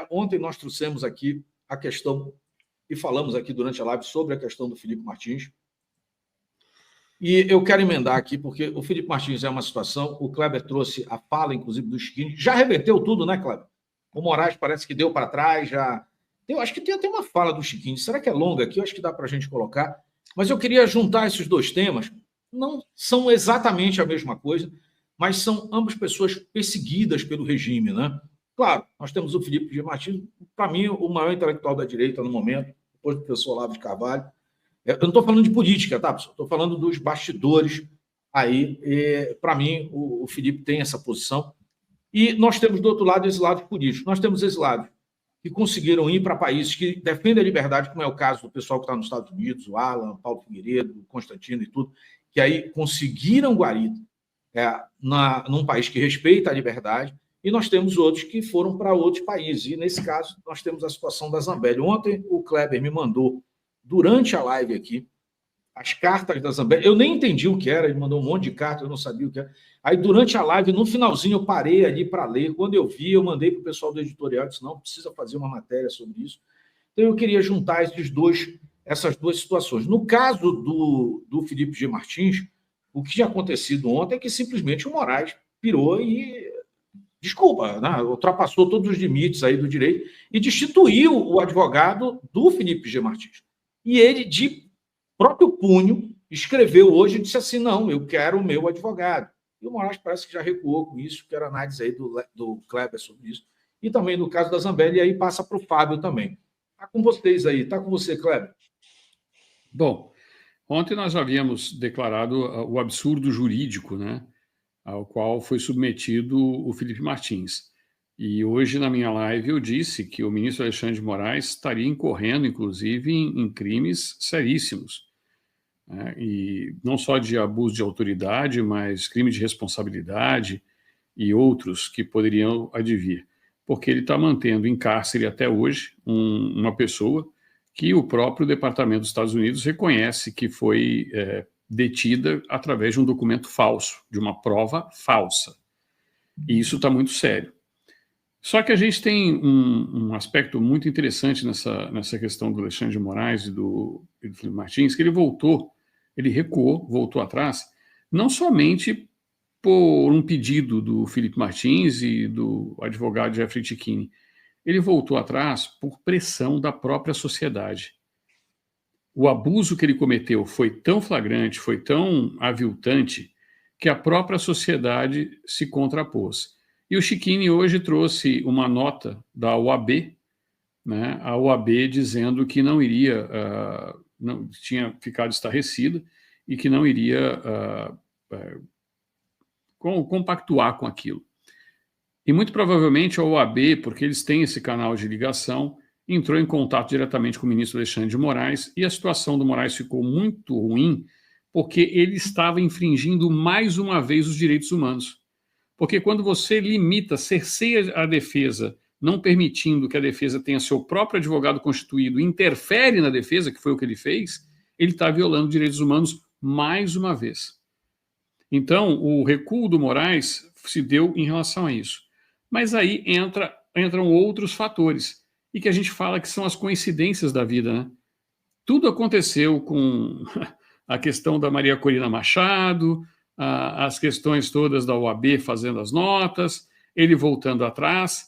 ontem nós trouxemos aqui a questão, e falamos aqui durante a live sobre a questão do Felipe Martins. E eu quero emendar aqui, porque o Felipe Martins é uma situação, o Kleber trouxe a fala, inclusive, do Chiquinho. Já reverteu tudo, né, Kleber? O Moraes parece que deu para trás, já... Eu acho que tem até uma fala do Chiquinho. Será que é longa aqui? Eu acho que dá para a gente colocar. Mas eu queria juntar esses dois temas. Não são exatamente a mesma coisa, mas são ambas pessoas perseguidas pelo regime, né? Claro, nós temos o Felipe de Martins, para mim, o maior intelectual da direita no momento, depois do professor Olavo de Carvalho. Eu não estou falando de política, tá, pessoal? Estou falando dos bastidores aí. Para mim, o Felipe tem essa posição. E nós temos, do outro lado, exilados políticos. Nós temos exilados que conseguiram ir para países que defendem a liberdade, como é o caso do pessoal que está nos Estados Unidos, o Alan, Paulo Figueiredo, o Constantino e tudo, que aí conseguiram guarida num país que respeita a liberdade, e nós temos outros que foram para outros países. E, nesse caso, nós temos a situação da Zambelli. Ontem, o Kleber me mandou, durante a live aqui, as cartas da Zambelli. Eu nem entendi o que era, ele mandou um monte de cartas, eu não sabia o que era. Aí, durante a live, no finalzinho, eu parei ali para ler. Quando eu vi, eu mandei para o pessoal do editorial, disse, não, precisa fazer uma matéria sobre isso. Então, eu queria juntar essas duas situações. No caso do Felipe G. Martins, o que tinha acontecido ontem é que simplesmente o Moraes pirou e, desculpa, né, ultrapassou todos os limites aí do direito e destituiu o advogado do Felipe G. Martins. E ele, de próprio punho, escreveu hoje e disse assim, não, eu quero o meu advogado. E o Moraes parece que já recuou com isso, quero análise aí do Kleber sobre isso. E também no caso da Zambelli, e aí passa para o Fábio também. Está com vocês aí, está com você, Kleber. Bom, ontem nós havíamos declarado o absurdo jurídico, né, ao qual foi submetido o Felipe Martins. E hoje, na minha live, eu disse que o ministro Alexandre de Moraes estaria incorrendo, inclusive, em crimes seríssimos. Né, e não só de abuso de autoridade, mas crime de responsabilidade e outros que poderiam advir. Porque ele está mantendo em cárcere até hoje uma pessoa que o próprio Departamento dos Estados Unidos reconhece que foi detida através de um documento falso, de uma prova falsa. E isso está muito sério. Só que a gente tem um aspecto muito interessante nessa questão do Alexandre de Moraes e do Felipe Martins, que ele recuou, voltou atrás, não somente por um pedido do Felipe Martins e do advogado Jeffrey Tichini, ele voltou atrás por pressão da própria sociedade. O abuso que ele cometeu foi tão flagrante, foi tão aviltante, que a própria sociedade se contrapôs. E o Chiquini hoje trouxe uma nota da OAB, né, a OAB dizendo que não iria, não tinha ficado estarrecida e que não iria compactuar com aquilo. E muito provavelmente a OAB, porque eles têm esse canal de ligação, entrou em contato diretamente com o ministro Alexandre de Moraes e a situação do Moraes ficou muito ruim porque ele estava infringindo mais uma vez os direitos humanos. Porque quando você limita, cerceia a defesa, não permitindo que a defesa tenha seu próprio advogado constituído, interfere na defesa, que foi o que ele fez, ele está violando direitos humanos mais uma vez. Então, o recuo do Moraes se deu em relação a isso. Mas aí entram outros fatores, e que a gente fala que são as coincidências da vida, né? Tudo aconteceu com a questão da Maria Corina Machado, as questões todas da OAB fazendo as notas, ele voltando atrás,